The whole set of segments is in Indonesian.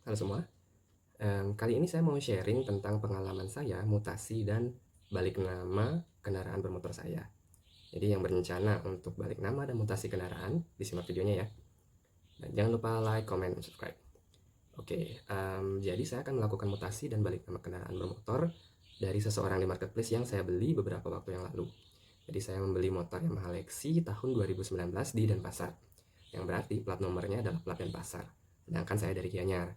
Halo semua, kali ini saya mau sharing tentang pengalaman saya mutasi dan balik nama kendaraan bermotor saya. Jadi yang berencana untuk balik nama dan mutasi kendaraan, disimak videonya ya. Dan jangan lupa like, comment, dan subscribe. Oke, jadi saya akan melakukan mutasi dan balik nama kendaraan bermotor dari seseorang di marketplace yang saya beli beberapa waktu yang lalu. Jadi saya membeli motor Yamaha Lexi tahun 2019 di Denpasar, yang berarti plat nomornya adalah plat Denpasar, sedangkan saya dari Gianyar.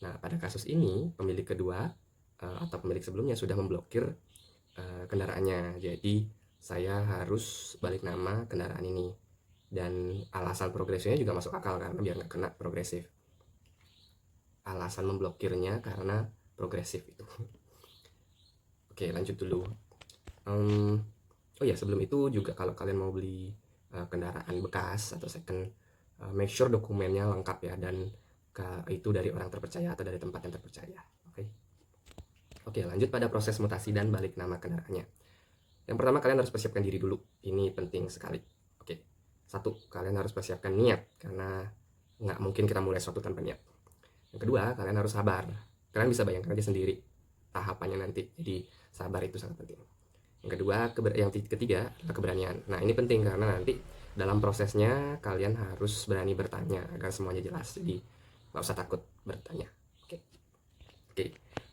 Nah, pada kasus ini pemilik kedua atau pemilik sebelumnya sudah memblokir kendaraannya. Jadi saya harus balik nama kendaraan ini. Dan alasan progresifnya juga masuk akal karena biar nggak kena progresif. Alasan memblokirnya karena progresif itu. Oke, lanjut dulu. Oh ya, sebelum itu juga kalau kalian mau beli kendaraan bekas atau second, make sure dokumennya lengkap ya, dan itu dari orang terpercaya atau dari tempat yang terpercaya. Oke, lanjut pada proses mutasi dan balik nama kendaraannya. Yang pertama, kalian harus persiapkan diri dulu. Ini penting sekali. Oke, satu, kalian harus persiapkan niat, karena nggak mungkin kita mulai sesuatu tanpa niat. Yang kedua, kalian harus sabar. Kalian bisa bayangkan aja sendiri tahapannya nanti. Jadi sabar itu sangat penting. Yang kedua, yang ketiga adalah keberanian. Nah, ini penting karena nanti dalam prosesnya kalian harus berani bertanya agar semuanya jelas. Jadi nggak usah takut bertanya. Oke.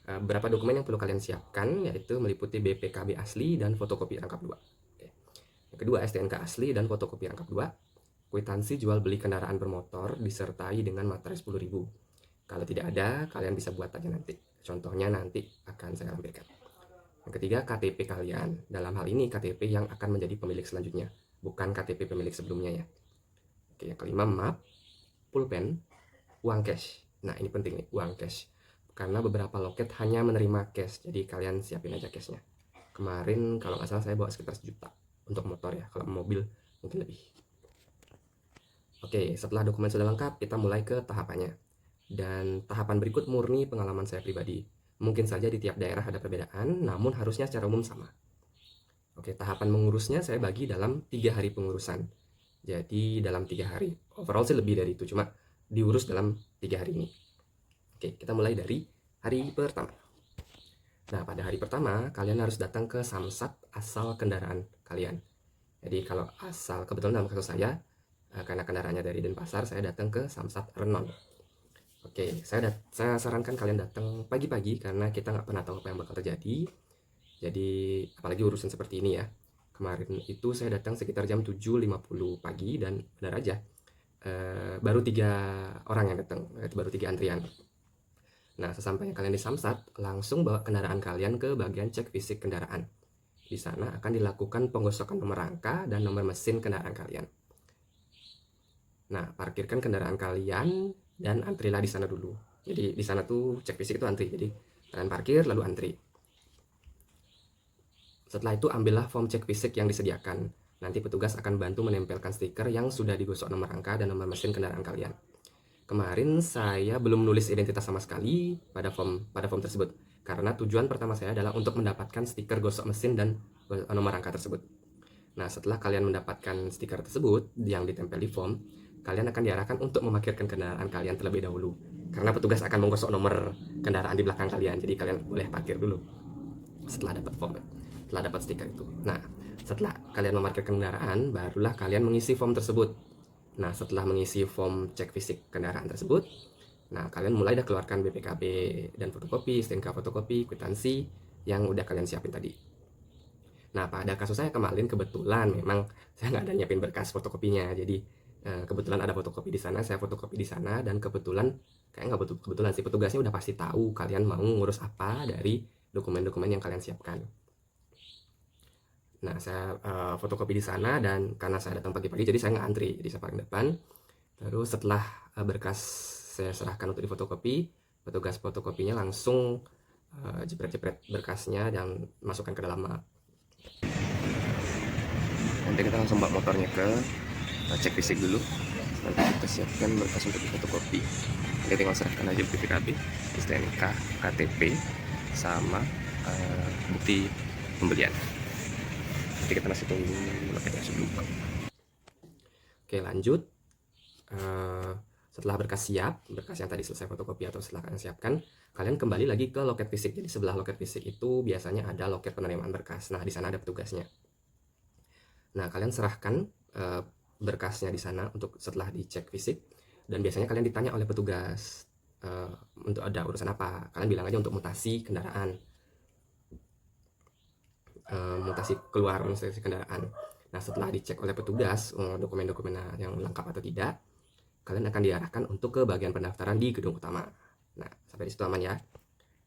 Beberapa dokumen yang perlu kalian siapkan yaitu meliputi BPKB asli dan fotokopi rangkap 2. Oke. Yang kedua, STNK asli dan fotokopi rangkap 2. Kwitansi jual beli kendaraan bermotor disertai dengan materai 10.000. Kalau tidak ada, kalian bisa buat aja nanti. Contohnya nanti akan saya lampirkan. Yang ketiga, KTP kalian. Dalam hal ini KTP yang akan menjadi pemilik selanjutnya, bukan KTP pemilik sebelumnya ya. Oke, yang kelima, map, pulpen, uang cash. Nah, ini penting nih, uang cash. Karena beberapa loket hanya menerima cash, jadi kalian siapin aja cashnya. Kemarin kalau nggak salah saya bawa sekitar 1 juta untuk motor ya, kalau mobil mungkin lebih. Oke, setelah dokumen sudah lengkap, kita mulai ke tahapannya. Dan tahapan berikut murni pengalaman saya pribadi. Mungkin saja di tiap daerah ada perbedaan, namun harusnya secara umum sama. Oke, tahapan mengurusnya saya bagi dalam 3 hari pengurusan. Jadi dalam 3 hari. Overall sih lebih dari itu, cuma diurus dalam 3 hari ini. Oke, kita mulai dari hari pertama. Nah, pada hari pertama, kalian harus datang ke samsat asal kendaraan kalian. Jadi kalau asal, kebetulan dalam kasus saya, karena kendaraannya dari Denpasar, saya datang ke samsat Renon. Oke, saya sarankan kalian datang pagi-pagi karena kita nggak pernah tahu apa yang bakal terjadi. Jadi, apalagi urusan seperti ini ya. Kemarin itu saya datang sekitar jam 7.50 pagi dan benar aja, baru 3 orang yang datang, baru 3 antrian. Nah, sesampainya kalian di samsat, langsung bawa kendaraan kalian ke bagian cek fisik kendaraan. Di sana akan dilakukan penggosokan nomor rangka dan nomor mesin kendaraan kalian. Nah, parkirkan kendaraan kalian dan antrilah di sana dulu. Jadi di sana tuh cek fisik itu antri. Jadi kalian parkir lalu antri. Setelah itu ambillah form cek fisik yang disediakan. Nanti petugas akan bantu menempelkan stiker yang sudah digosok nomor rangka dan nomor mesin kendaraan kalian. Kemarin saya belum nulis identitas sama sekali pada form tersebut, karena tujuan pertama saya adalah untuk mendapatkan stiker gosok mesin dan nomor rangka tersebut. Nah, setelah kalian mendapatkan stiker tersebut yang ditempel di form, kalian akan diarahkan untuk memarkirkan kendaraan kalian terlebih dahulu, karena petugas akan menggosok nomor kendaraan di belakang kalian, jadi kalian boleh parkir dulu setelah dapat form, setelah dapat stiker itu. Nah, setelah kalian memarkirkan kendaraan, barulah kalian mengisi form tersebut. Nah, setelah mengisi form cek fisik kendaraan tersebut, nah kalian mulai keluarkan BPKB dan fotokopi, STNK fotokopi, kwitansi yang udah kalian siapin tadi. Nah, pada kasus saya kemarin kebetulan memang saya nggak ada nyiapin berkas fotokopinya, jadi kebetulan ada fotokopi di sana, saya fotokopi di sana, dan kebetulan kayak nggak kebetulan sih, petugasnya udah pasti tahu kalian mau ngurus apa dari dokumen-dokumen yang kalian siapkan. Nah, saya fotokopi di sana, dan karena saya datang pagi-pagi jadi saya nggak antri, jadi saya paling depan. Terus setelah berkas saya serahkan untuk difotokopi, petugas fotokopinya langsung jepret-jepret berkasnya dan masukkan ke dalam map. Nanti kita langsung bawa motornya ke cek fisik dulu. Nanti kita siapkan berkas untuk difotokopi. Nanti tinggal serahkan aja BPKB, STNK, KTP, sama bukti pembelian. Nanti kita masih tunggu loketnya sebelum. Oke, lanjut. Setelah berkas siap, berkas yang tadi selesai fotokopi atau setelah kalian siapkan, kalian kembali lagi ke loket fisik. Jadi sebelah loket fisik itu biasanya ada loket penerimaan berkas. Nah, di sana ada petugasnya. Nah, kalian serahkan berkasnya di sana untuk setelah dicek fisik, dan biasanya kalian ditanya oleh petugas untuk ada urusan apa. Kalian bilang aja untuk mutasi kendaraan, mutasi keluar mutasi kendaraan. Nah, setelah dicek oleh petugas dokumen-dokumen yang lengkap atau tidak, kalian akan diarahkan untuk ke bagian pendaftaran di gedung utama. Nah, sampai di situ aman ya.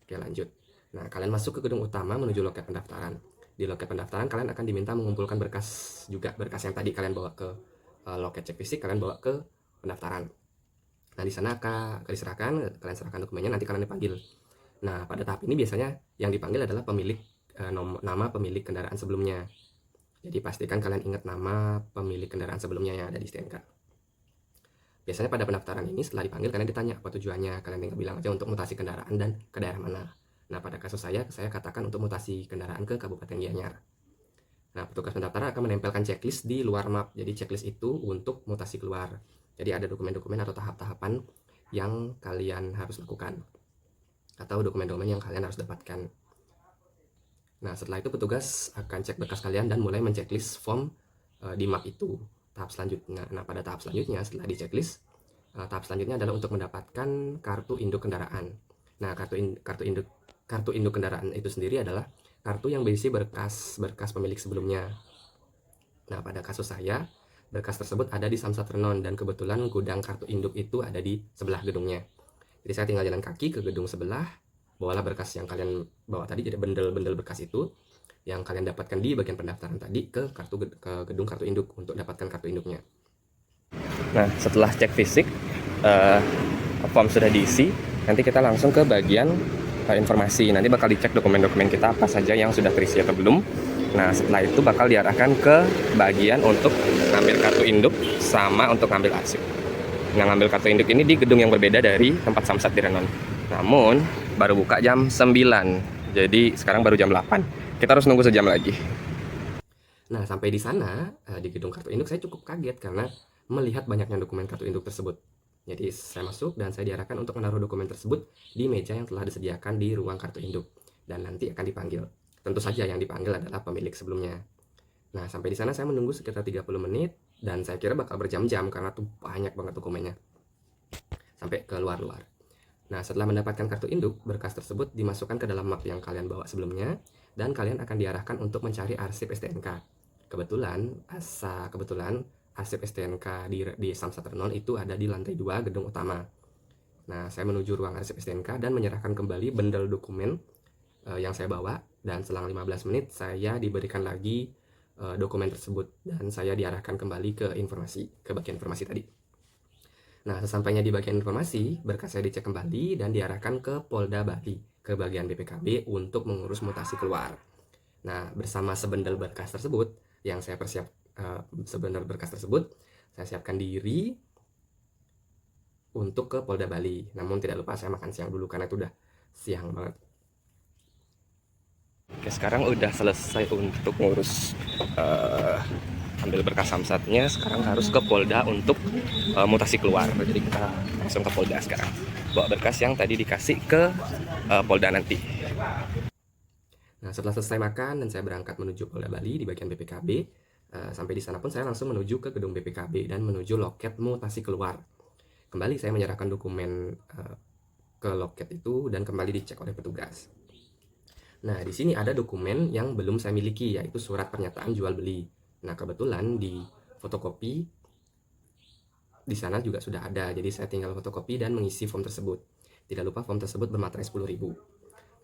Oke, lanjut. Nah, kalian masuk ke gedung utama menuju loket pendaftaran. Di loket pendaftaran kalian akan diminta mengumpulkan berkas juga, berkas yang tadi kalian bawa ke loket cek fisik, kalian bawa ke pendaftaran. Nah, di sana akan kalian serahkan dokumennya, nanti kalian dipanggil. Nah, pada tahap ini biasanya yang dipanggil adalah pemilik nama pemilik kendaraan sebelumnya. Jadi pastikan kalian ingat nama pemilik kendaraan sebelumnya yang ada di STNK. Biasanya pada pendaftaran ini setelah dipanggil kalian ditanya apa tujuannya, kalian tinggal bilang aja untuk mutasi kendaraan dan ke daerah mana. Nah, pada kasus saya katakan untuk mutasi kendaraan ke Kabupaten Gianyar. Nah, petugas pendaftaran akan menempelkan checklist di luar map. Jadi checklist itu untuk mutasi keluar. Jadi ada dokumen-dokumen atau tahap-tahapan yang kalian harus lakukan, atau dokumen-dokumen yang kalian harus dapatkan. Nah, setelah itu petugas akan cek berkas kalian dan mulai menceklis form di map itu. Tahap selanjutnya, pada tahap selanjutnya setelah di checklist, tahap selanjutnya adalah untuk mendapatkan kartu induk kendaraan. Nah, kartu induk kendaraan itu sendiri adalah kartu yang berisi berkas pemilik sebelumnya. Nah, pada kasus saya, berkas tersebut ada di Samsat Renon, dan kebetulan gudang kartu induk itu ada di sebelah gedungnya. Jadi saya tinggal jalan kaki ke gedung sebelah, bawalah berkas yang kalian bawa tadi, jadi bendel-bendel berkas itu yang kalian dapatkan di bagian pendaftaran tadi ke gedung kartu induk untuk dapatkan kartu induknya. Nah, setelah cek fisik, form sudah diisi, nanti kita langsung ke bagian informasi. Nanti bakal dicek dokumen-dokumen kita apa saja yang sudah terisi atau belum. Nah, setelah itu bakal diarahkan ke bagian untuk ngambil kartu induk sama untuk ngambil arsip. Nah, ngambil kartu induk ini di gedung yang berbeda dari tempat Samsat di Renon. Namun, baru buka jam 9. Jadi, sekarang baru jam 8. Kita harus nunggu sejam lagi. Nah, sampai di sana, di gedung kartu induk, saya cukup kaget karena melihat banyaknya dokumen kartu induk tersebut. Jadi, saya masuk dan saya diarahkan untuk menaruh dokumen tersebut di meja yang telah disediakan di ruang kartu induk. Dan nanti akan dipanggil. Tentu saja yang dipanggil adalah pemilik sebelumnya. Nah, sampai di sana saya menunggu sekitar 30 menit, dan saya kira bakal berjam-jam karena tuh banyak banget dokumennya. Sampai ke luar-luar. Nah, setelah mendapatkan kartu induk, berkas tersebut dimasukkan ke dalam map yang kalian bawa sebelumnya, dan kalian akan diarahkan untuk mencari arsip STNK. Kebetulan arsip STNK di Samsat Renon itu ada di lantai 2 gedung utama. Nah, saya menuju ruang arsip STNK dan menyerahkan kembali bendel dokumen yang saya bawa, dan selang 15 menit saya diberikan lagi dokumen tersebut, dan saya diarahkan kembali ke bagian informasi tadi. Nah, sesampainya di bagian informasi, berkas saya dicek kembali dan diarahkan ke Polda Bali, ke bagian BPKB untuk mengurus mutasi keluar. Nah, bersama sebendel berkas tersebut, saya siapkan diri untuk ke Polda Bali. Namun tidak lupa saya makan siang dulu karena itu udah siang banget. Oke, sekarang udah selesai untuk ngurus ambil berkas samsatnya. Sekarang harus ke Polda untuk mutasi keluar. Jadi kita langsung ke Polda sekarang, bawa berkas yang tadi dikasih ke Polda nanti. Nah, setelah selesai makan dan saya berangkat menuju Polda Bali di bagian BPKB, sampai di sana pun saya langsung menuju ke gedung BPKB dan menuju loket mutasi keluar. Kembali saya menyerahkan dokumen ke loket itu dan kembali dicek oleh petugas. Nah, di sini ada dokumen yang belum saya miliki, yaitu surat pernyataan jual beli. Nah, kebetulan di fotokopi di sana juga sudah ada, jadi saya tinggal fotokopi dan mengisi form tersebut. Tidak lupa form tersebut bermaterai 10.000.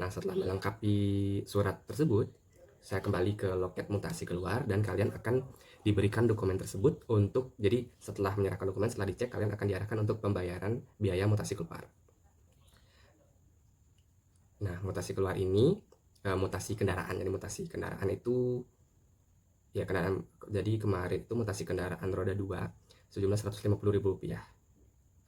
Nah, setelah melengkapi surat tersebut, saya kembali ke loket mutasi keluar dan kalian akan diberikan dokumen tersebut jadi setelah menyerahkan dokumen, setelah dicek, kalian akan diarahkan untuk pembayaran biaya mutasi keluar. Nah, mutasi keluar ini mutasi kendaraan. Jadi mutasi kendaraan itu jadi kemarin itu mutasi kendaraan roda 2 sejumlah Rp150.000.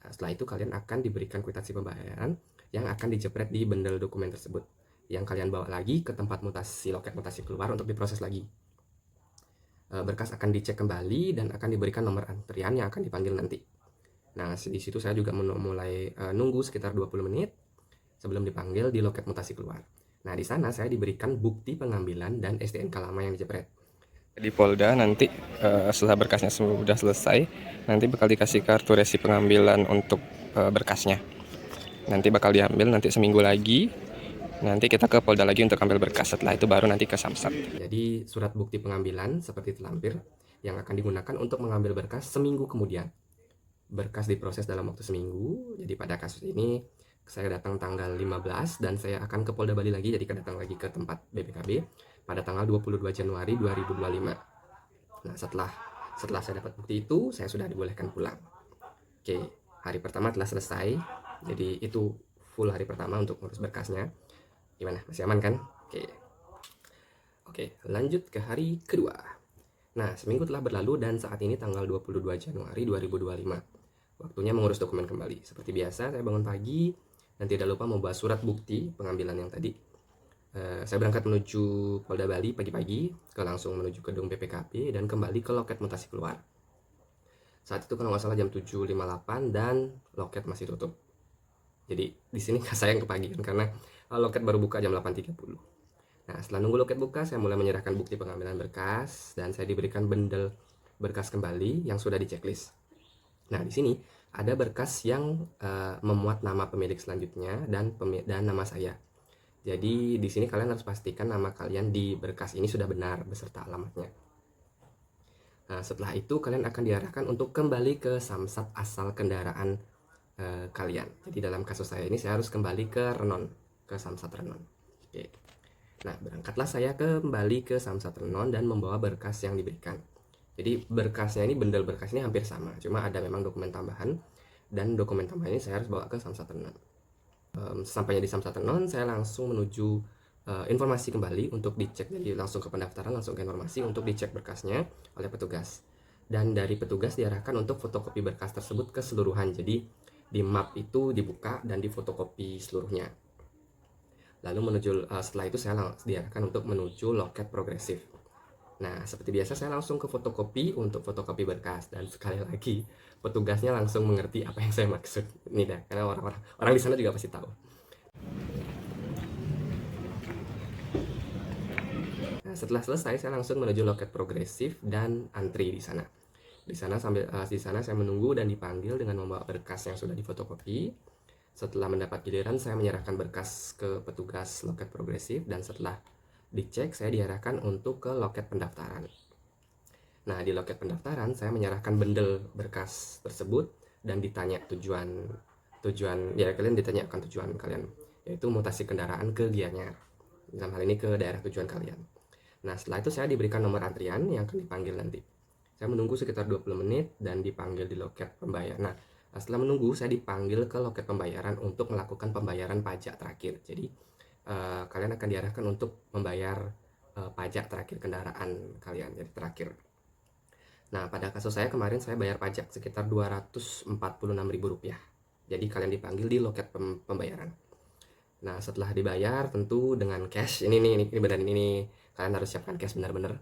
Nah, setelah itu kalian akan diberikan kwitansi pembayaran yang akan dijepret di bendel dokumen tersebut, yang kalian bawa lagi ke tempat loket mutasi keluar untuk diproses lagi. Berkas akan dicek kembali dan akan diberikan nomor antrian yang akan dipanggil nanti. Nah, di situ saya juga mulai nunggu sekitar 20 menit sebelum dipanggil di loket mutasi keluar. Nah, di sana saya diberikan bukti pengambilan dan STNK lama yang dijepret. Di Polda nanti setelah berkasnya sudah selesai, nanti bakal dikasih kartu resi pengambilan untuk berkasnya. Nanti bakal diambil nanti seminggu lagi. Nanti kita ke Polda lagi untuk ambil berkas. Setelah itu baru nanti ke Samsat. Jadi surat bukti pengambilan seperti terlampir yang akan digunakan untuk mengambil berkas seminggu kemudian. Berkas diproses dalam waktu seminggu. Jadi pada kasus ini saya datang tanggal 15 dan saya akan ke Polda Bali lagi, jadi datang lagi ke tempat BPKB pada tanggal 22 Januari 2025. Nah, setelah saya dapat bukti itu, saya sudah dibolehkan pulang. Oke, hari pertama telah selesai. Jadi itu full hari pertama untuk ngurus berkasnya. Gimana? Masih aman kan? Oke, lanjut ke hari kedua. Nah, seminggu telah berlalu dan saat ini tanggal 22 Januari 2025. Waktunya mengurus dokumen kembali. Seperti biasa, saya bangun pagi dan tidak lupa membawa surat bukti pengambilan yang tadi. Saya berangkat menuju Polda Bali pagi-pagi, langsung menuju gedung BPKB dan kembali ke loket mutasi keluar. Saat itu kalau nggak salah jam 7.58 dan loket masih tutup. Jadi di sini saya yang kepagian karena loket baru buka jam 8.30. Nah, setelah nunggu loket buka, saya mulai menyerahkan bukti pengambilan berkas dan saya diberikan bundle berkas kembali yang sudah diceklis. Nah, di sini ada berkas yang memuat nama pemilik selanjutnya dan nama saya. Jadi di sini kalian harus pastikan nama kalian di berkas ini sudah benar beserta alamatnya. Nah, setelah itu kalian akan diarahkan untuk kembali ke samsat asal kendaraan kalian. Jadi dalam kasus saya ini saya harus kembali ke Renon, ke samsat Renon. Oke. Nah, berangkatlah saya kembali ke samsat Renon dan membawa berkas yang diberikan. Jadi berkasnya ini, bundle berkas ini hampir sama, cuma ada memang dokumen tambahan, dan dokumen tambahan ini saya harus bawa ke samsat Renon. Sampainya di samsat Renon, saya langsung menuju informasi kembali untuk dicek. Jadi langsung ke pendaftaran, langsung ke informasi untuk dicek berkasnya oleh petugas. Dan dari petugas diarahkan untuk fotokopi berkas tersebut keseluruhan. Jadi di map itu dibuka dan difotokopi seluruhnya. Lalu setelah itu saya diarahkan untuk menuju loket progresif. Nah, seperti biasa saya langsung ke fotokopi untuk fotokopi berkas, dan sekali lagi petugasnya langsung mengerti apa yang saya maksud. Ini dah, karena orang di sana juga pasti tahu. Nah, setelah selesai saya langsung menuju loket progresif dan antri di sana. Di sana saya menunggu dan dipanggil dengan membawa berkas yang sudah difotokopi. Setelah mendapat giliran, saya menyerahkan berkas ke petugas loket progresif dan setelah dicek, saya diarahkan untuk ke loket pendaftaran. Nah, di loket pendaftaran saya menyerahkan bundle berkas tersebut dan ditanya tujuan ya, kalian ditanya akan tujuan kalian, yaitu mutasi kendaraan ke Gianyar. Dalam hal ini ke daerah tujuan kalian. Nah, setelah itu saya diberikan nomor antrian yang akan dipanggil nanti. Saya menunggu sekitar 20 menit dan dipanggil di loket pembayaran. Nah, setelah menunggu saya dipanggil ke loket pembayaran untuk melakukan pembayaran pajak terakhir. Jadi kalian akan diarahkan untuk membayar pajak terakhir kendaraan kalian, jadi terakhir. Nah, pada kasus saya kemarin saya bayar pajak sekitar Rp246.000. Jadi kalian dipanggil di loket pembayaran. Nah, setelah dibayar tentu dengan cash ini benar, ini kalian harus siapkan cash benar-benar.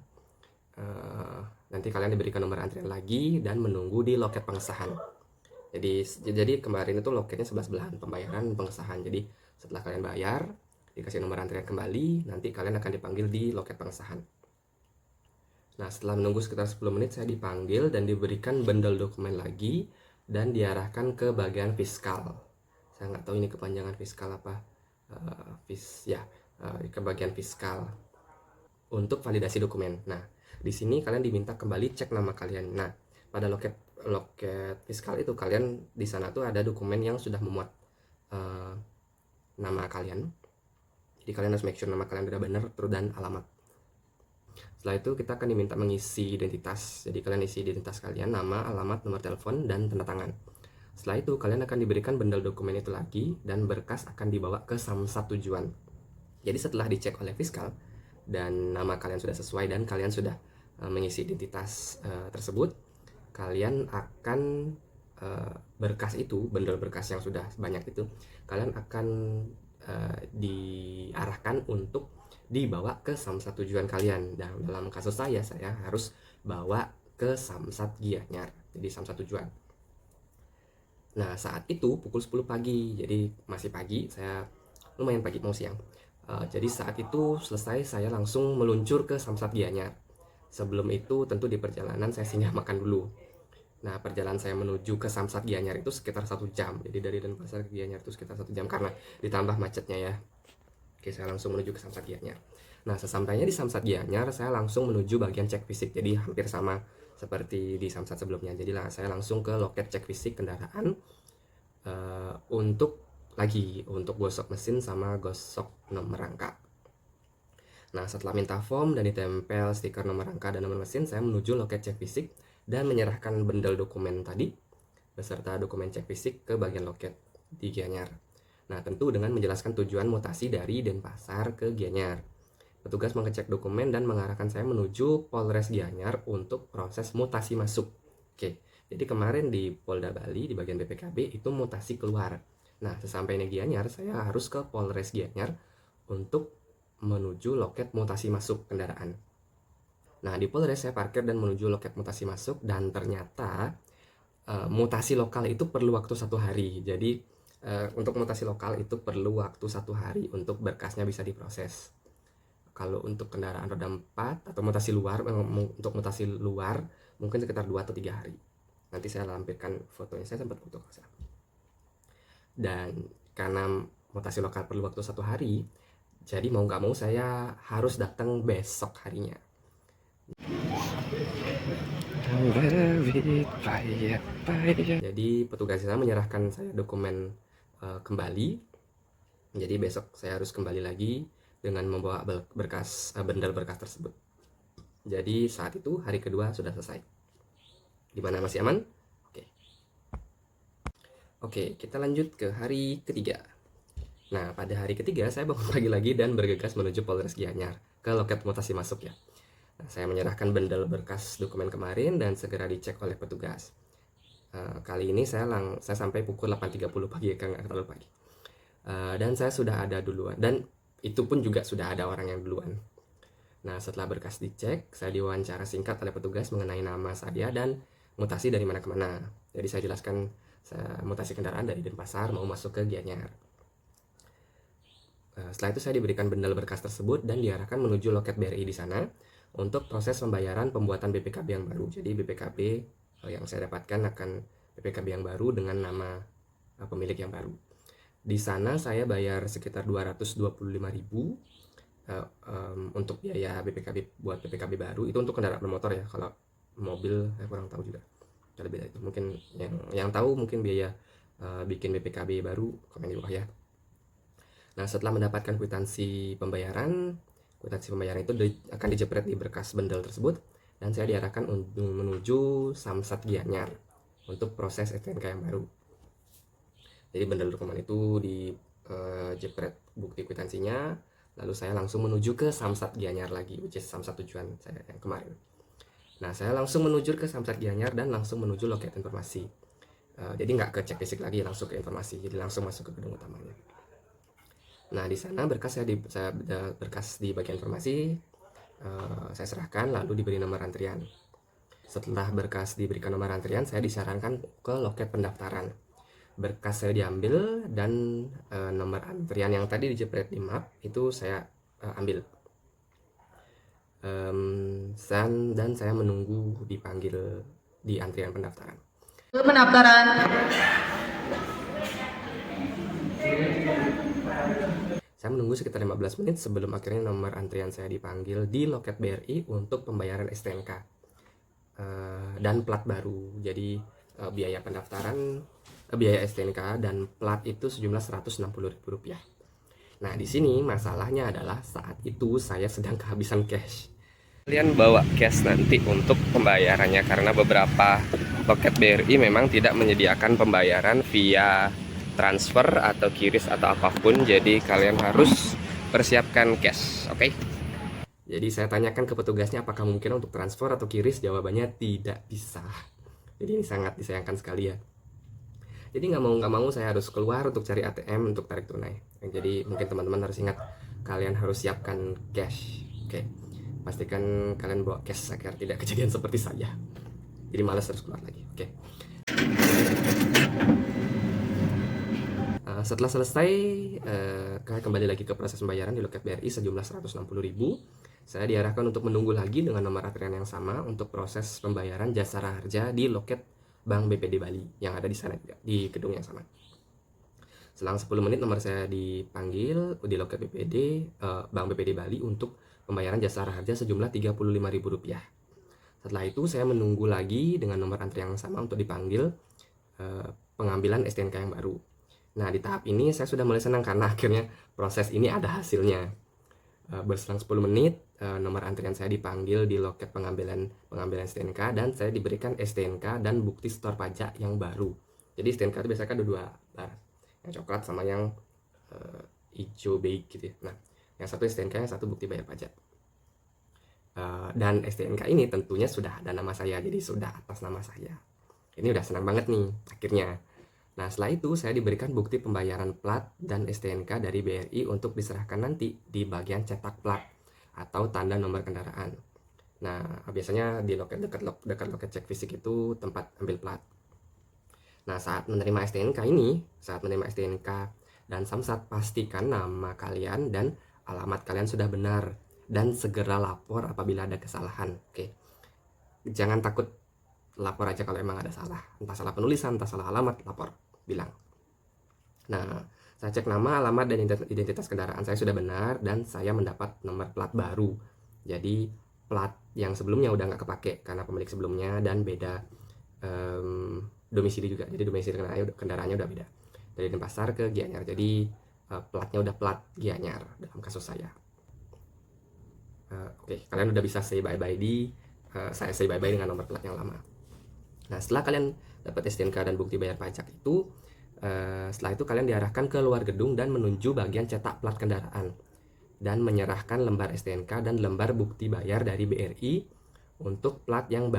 Nanti kalian diberikan nomor antrian lagi dan menunggu di loket pengesahan. Jadi kemarin itu loketnya sebelah-sebelahan, pembayaran pengesahan. Jadi setelah kalian bayar, dikasih nomor antrian kembali, nanti kalian akan dipanggil di loket pengesahan. Nah, setelah menunggu sekitar 10 menit saya dipanggil dan diberikan bundle dokumen lagi dan diarahkan ke bagian fiskal. Saya nggak tahu ini kepanjangan fiskal apa. Ke bagian fiskal untuk validasi dokumen. Nah, di sini kalian diminta kembali cek nama kalian. Nah, pada loket fiskal itu kalian di sana tuh ada dokumen yang sudah memuat nama kalian. Jadi kalian harus make sure nama kalian sudah benar terus dan alamat. Setelah itu kita akan diminta mengisi identitas. Jadi kalian isi identitas kalian, nama, alamat, nomor telepon, dan tanda tangan. Setelah itu kalian akan diberikan bundle dokumen itu lagi dan berkas akan dibawa ke samsat tujuan. Jadi setelah dicek oleh fiskal dan nama kalian sudah sesuai dan kalian sudah mengisi identitas tersebut, kalian akan berkas itu, bundle berkas yang sudah banyak itu, kalian akan diarahkan untuk dibawa ke samsat tujuan kalian. Dan dalam kasus saya harus bawa ke samsat Gianyar, jadi samsat tujuan. Nah, saat itu pukul 10 pagi, jadi masih pagi, saya lumayan pagi, mau siang. Jadi saat itu selesai, saya langsung meluncur ke Samsat Gianyar. Sebelum itu tentu di perjalanan saya singgah makan dulu. Nah, perjalanan saya menuju ke Samsat Gianyar itu sekitar 1 jam. Jadi dari Denpasar ke Gianyar itu sekitar 1 jam karena ditambah macetnya ya. Oke, saya langsung menuju ke Samsat Gianyar. Nah, sesampainya di Samsat Gianyar, saya langsung menuju bagian cek fisik. Jadi hampir sama seperti di Samsat sebelumnya. Jadi saya langsung ke loket cek fisik kendaraan untuk gosok mesin sama gosok nomor rangka. Nah, setelah minta form dan ditempel stiker nomor rangka dan nomor mesin, saya menuju loket cek fisik dan menyerahkan bendel dokumen tadi beserta dokumen cek fisik ke bagian loket di Gianyar. Nah, tentu dengan menjelaskan tujuan mutasi dari Denpasar ke Gianyar. Petugas mengecek dokumen dan mengarahkan saya menuju Polres Gianyar untuk proses mutasi masuk. Oke, jadi kemarin di Polda Bali, di bagian BPKB, itu mutasi keluar. Nah, sesampainya Gianyar, saya harus ke Polres Gianyar untuk menuju loket mutasi masuk kendaraan. Nah, di Polres saya parkir dan menuju loket mutasi masuk, dan ternyata mutasi lokal itu perlu waktu 1 hari. Jadi untuk mutasi lokal itu perlu waktu 1 hari untuk berkasnya bisa diproses. Kalau untuk kendaraan roda 4 atau mutasi luar, untuk mutasi luar mungkin sekitar 2 atau 3 hari. Nanti saya lampirkan fotonya, saya sempat foto. Dan karena mutasi lokal perlu waktu 1 hari, jadi mau nggak mau saya harus datang besok harinya. Jadi petugas saya menyerahkan saya dokumen kembali. Jadi besok saya harus kembali lagi dengan membawa bendel berkas tersebut. Jadi saat itu hari kedua sudah selesai. Gimana, masih aman? Oke, kita lanjut ke hari ketiga. Nah, pada hari ketiga saya bangun pagi lagi dan bergegas menuju Polres Gianyar ke loket mutasi masuk ya. Nah, saya menyerahkan bendel berkas dokumen kemarin dan segera dicek oleh petugas. Kali ini saya sampai pukul 8.30 pagi, kan nggak terlalu pagi. Dan saya sudah ada duluan, dan itu pun juga sudah ada orang yang duluan. Nah, setelah berkas dicek, saya diwawancara singkat oleh petugas mengenai nama saya dan mutasi dari mana ke mana. Jadi saya jelaskan saya mutasi kendaraan dari Denpasar mau masuk ke Gianyar. Setelah itu saya diberikan bendel berkas tersebut dan diarahkan menuju loket BRI di sana untuk proses pembayaran pembuatan BPKB yang baru. Jadi BPKB yang saya dapatkan akan BPKB yang baru dengan nama pemilik yang baru. Di sana saya bayar sekitar 225.000 untuk biaya BPKB buat BPKB baru. Itu untuk kendaraan bermotor ya. Kalau mobil saya kurang tahu juga. Lebih dari itu. Mungkin yang tahu mungkin biaya bikin BPKB baru komen di bawah ya. Nah, setelah mendapatkan kwitansi pembayaran itu akan dijepret di berkas bendel tersebut dan saya diarahkan untuk menuju Samsat Gianyar untuk proses STNK yang baru. Jadi bendel dokumen itu dijepret bukti kwitansinya, lalu saya langsung menuju ke Samsat Gianyar lagi, which is Samsat tujuan saya yang kemarin. Nah, saya langsung menuju ke Samsat Gianyar dan langsung menuju loket informasi. Jadi nggak ke cek fisik lagi, langsung ke informasi. Jadi langsung masuk ke gedung utamanya. Nah, di sana berkas berkas di bagian informasi saya serahkan, lalu diberi nomor antrian. Setelah berkas diberikan nomor antrian, saya disarankan ke loket pendaftaran. Berkas saya diambil dan nomor antrian yang tadi dijepret di map itu saya ambil. Dan saya menunggu dipanggil di antrian pendaftaran. Saya menunggu sekitar 15 menit sebelum akhirnya nomor antrian saya dipanggil di loket BRI untuk pembayaran STNK dan plat baru. Jadi biaya pendaftaran, biaya STNK dan plat itu sejumlah Rp160.000. Nah, di sini masalahnya adalah saat itu saya sedang kehabisan cash. Kalian bawa cash nanti untuk pembayarannya karena beberapa loket BRI memang tidak menyediakan pembayaran via transfer atau QRIS atau apapun, jadi kalian harus persiapkan cash, oke? Jadi saya tanyakan ke petugasnya apakah mungkin untuk transfer atau QRIS, jawabannya tidak bisa. Jadi ini sangat disayangkan sekali ya. Jadi nggak mau saya harus keluar untuk cari ATM untuk tarik tunai. Jadi mungkin teman-teman harus ingat, kalian harus siapkan cash, oke? Pastikan kalian bawa cash agar tidak kejadian seperti saya. Jadi malas harus keluar lagi, oke? Setelah selesai, kalian kembali lagi ke proses pembayaran di loket BRI sejumlah 160.000. Saya diarahkan untuk menunggu lagi dengan nomor antrian yang sama untuk proses pembayaran jasa raharja di loket Bank BPD Bali yang ada di sana juga, di gedung yang sama. Selang 10 menit nomor saya dipanggil di loket BPD, Bank BPD Bali untuk pembayaran jasa raharja sejumlah Rp35.000. Setelah itu saya menunggu lagi dengan nomor antrian yang sama untuk dipanggil pengambilan STNK yang baru. Nah, di tahap ini saya sudah mulai senang karena akhirnya proses ini ada hasilnya. Berselang 10 menit, nomor antrian saya dipanggil di loket pengambilan STNK dan saya diberikan STNK dan bukti setor pajak yang baru. Jadi STNK itu biasanya kan ada dua bar, yang coklat sama yang hijau beige gitu ya. Nah, yang satu STNK, yang satu bukti bayar pajak. Dan STNK ini tentunya sudah ada nama saya, jadi sudah atas nama saya. Ini udah senang banget nih akhirnya. Nah, setelah itu saya diberikan bukti pembayaran plat dan STNK dari BRI untuk diserahkan nanti di bagian cetak plat atau tanda nomor kendaraan. Nah, biasanya di loket dekat loket cek fisik itu tempat ambil plat. Nah, saat menerima STNK dan Samsat, pastikan nama kalian dan alamat kalian sudah benar dan segera lapor apabila ada kesalahan. Oke. Jangan takut, lapor aja kalau emang ada salah. Entah salah penulisan, entah salah alamat, lapor. Bilang. Nah, saya cek nama, alamat, dan identitas kendaraan saya sudah benar dan saya mendapat nomor plat baru. Jadi plat yang sebelumnya udah nggak kepake karena pemilik sebelumnya dan beda domisili juga. Jadi domisili kendaraannya udah beda dari Denpasar ke Gianyar. Jadi platnya udah plat Gianyar dalam kasus saya. Oke, kalian udah bisa say bye bye saya say bye bye dengan nomor plat yang lama. Nah, setelah kalian dapat STNK dan bukti bayar pajak itu, setelah itu kalian diarahkan ke luar gedung dan menuju bagian cetak plat kendaraan dan menyerahkan lembar STNK dan lembar bukti bayar dari BRI untuk plat yang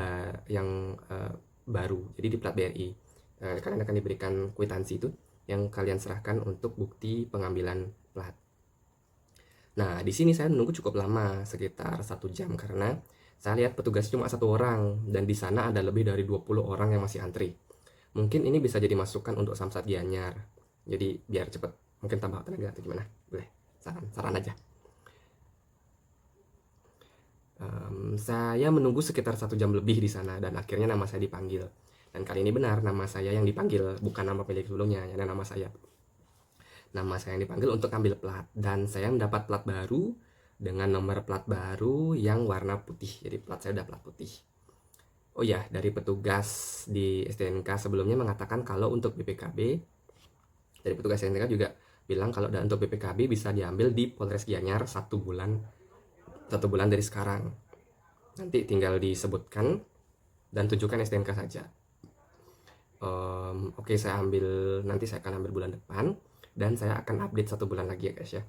baru. Jadi di plat BRI kalian akan diberikan kwitansi itu yang kalian serahkan untuk bukti pengambilan plat. Nah, di sini saya menunggu cukup lama, sekitar 1 jam karena saya lihat petugas cuma 1 orang dan di sana ada lebih dari 20 orang yang masih antri. Mungkin ini bisa jadi masukan untuk Samsat Gianyar. Jadi biar cepet, mungkin tambah tenaga atau gimana? Boleh, saran aja. Saya menunggu sekitar 1 jam lebih di sana dan akhirnya nama saya dipanggil. Dan kali ini benar nama saya yang dipanggil, bukan nama pemilik sebelumnya, ya nama saya. Nama saya yang dipanggil untuk ambil plat dan saya mendapat plat baru dengan nomor plat baru yang warna putih. Jadi plat saya udah plat putih. Oh ya, dari petugas di STNK sebelumnya mengatakan kalau untuk BPKB, dari petugas STNK juga bilang kalau untuk BPKB bisa diambil di Polres Gianyar 1 bulan dari sekarang. Nanti tinggal disebutkan dan tunjukkan STNK saja. Oke, nanti saya akan ambil bulan depan dan saya akan update 1 bulan lagi ya guys ya.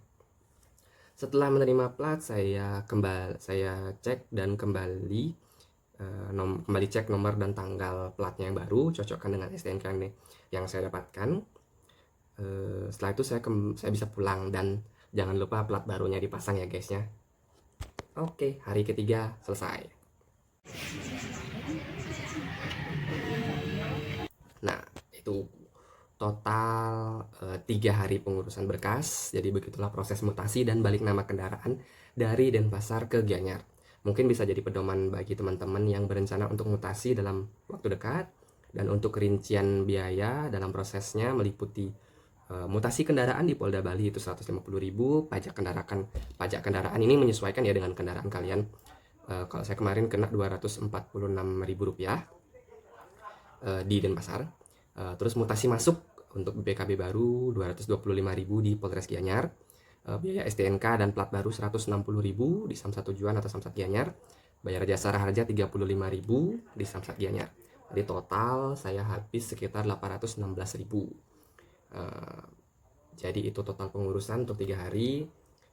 Setelah menerima plat, saya cek dan kembali cek nomor dan tanggal platnya yang baru, cocokkan dengan STNK yang saya dapatkan. Setelah itu saya bisa pulang dan jangan lupa plat barunya dipasang ya guys ya. Oke, hari ketiga selesai. Nah, itu total 3 hari pengurusan berkas. Jadi begitulah proses mutasi dan balik nama kendaraan dari Denpasar ke Gianyar. Mungkin bisa jadi pedoman bagi teman-teman yang berencana untuk mutasi dalam waktu dekat. Dan untuk rincian biaya dalam prosesnya meliputi mutasi kendaraan di Polda Bali itu 150.000, pajak kendaraan ini menyesuaikan ya dengan kendaraan kalian. Kalau saya kemarin kena Rp246.000 di Denpasar. Terus mutasi masuk untuk BPKB baru 225.000 di Polres Gianyar. Biaya STNK dan plat baru 160.000 di Samsat Tujuan atau Samsat Gianyar. Bayar jasa raharja 35.000 di Samsat Gianyar. Jadi total saya habis sekitar 816.000. Jadi itu total pengurusan untuk 3 hari.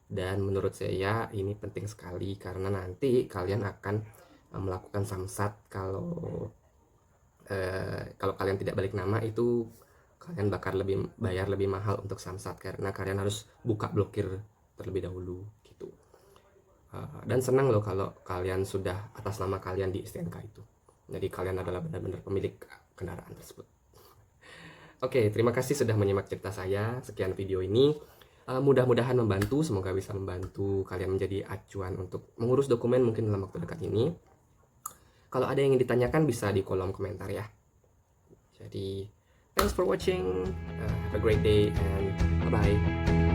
Dan menurut saya ini penting sekali karena nanti kalian akan melakukan Samsat. Kalau kalian tidak balik nama itu kalian bakal bayar lebih mahal untuk Samsat karena kalian harus buka blokir terlebih dahulu gitu. Dan senang loh kalau kalian sudah atas nama kalian di STNK itu. Jadi kalian adalah benar-benar pemilik kendaraan tersebut. Oke, terima kasih sudah menyimak cerita saya. Sekian video ini. Mudah-mudahan membantu, semoga bisa membantu kalian menjadi acuan untuk mengurus dokumen mungkin dalam waktu dekat ini. Kalau ada yang ingin ditanyakan bisa di kolom komentar ya. Jadi, thanks for watching. Have a great day and bye-bye.